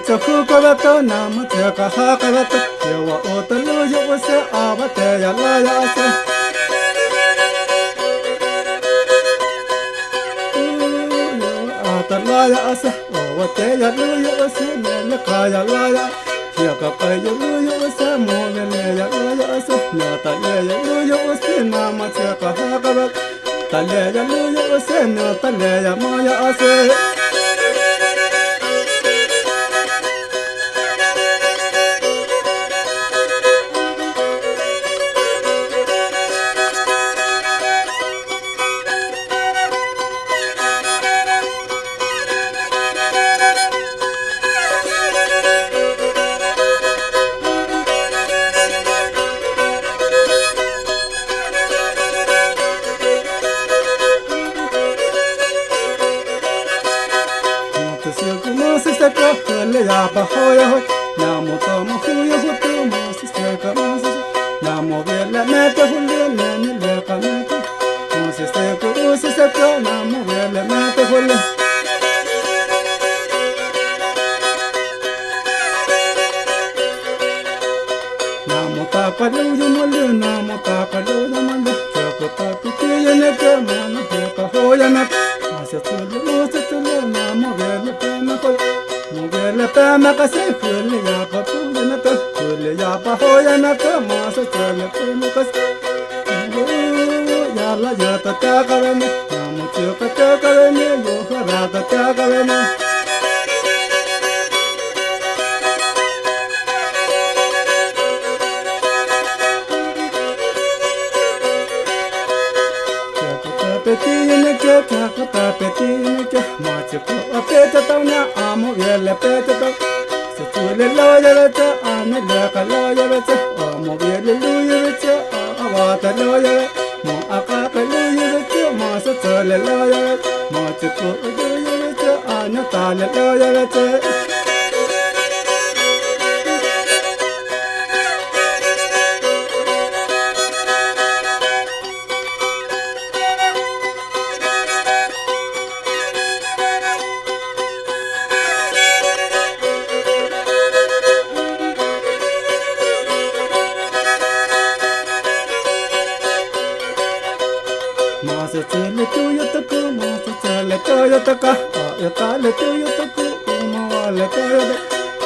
te hukoveto nama te kahakaveto Yewa otelu yose abate ya la ya se Atala ya ase Owate ya lu yose Nene kaya la ya Hiaka pa ya lu yose Mowele ya lu yose Natale ya lu yose Nama te kahakaveto Tale ya lu yose Natale ya maya ase Ya bahoya ho namo tomo huya hutu mosis teka mosis namo vela meta hulle nene leka meta mosis teka mosis teka namo vela meta hulle namo taka luju malu namo taka luju malu teka taka tiya neke mono teka hoya meta mosis tule namo vela pena hulle Mugele pema kase kule ya pa pule na ka kule ya pa hoya na ka masa chale pema kase ya la ya ta ta karene ya mucho ka ta karene yo hara ta ta karene ta peti ne ke ma che ko apeta ta na amo vele peta ta se tule lo ya ta ane le ka lo ya ta amo vele lu ya ta awa ta lo ya mo aka ka lu ya ta ma se tule lo ya ma che ko lu ya ta ane ta le lo ya ta Masa chale tu yataku, masa chale tu yataka, ayatale tu yataku, umawale tu yataka.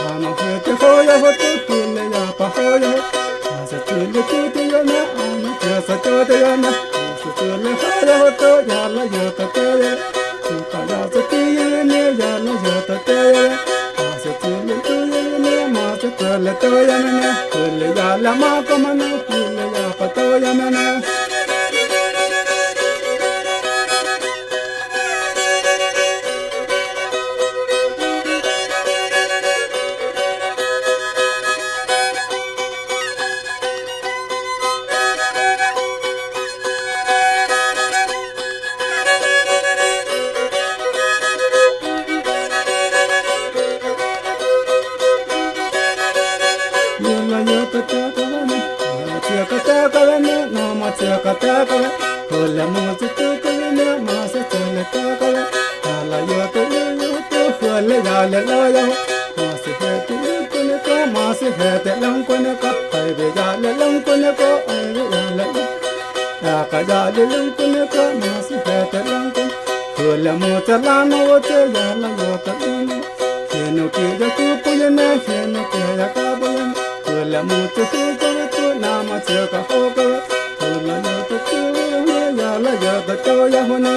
Ano hete hoya hotu, hule ya pa hoya hotu. Masa chale tu te yana, ano jasa tu te yana. Masa chale hoya hotu, yala yata te yana. Tuka yasa ti yana, yala yata te yana. Masa chale tu yana, masa chale tu yana. Hule yala makamana, hule ya pa tu yana. Hola moza tukale masa chale takale hala yo to hola yale loya masa hete kone ka masa hete lang kone ka ai be yale lang kone ka ai be yale ya ka yale lang kone ka masa hete lang kone hola moza lano wote yala yo to heno ke ya ku puyana heno ke ya ka boyan hola moza tu nama chaka hoka hola yo to la ya da to ya hone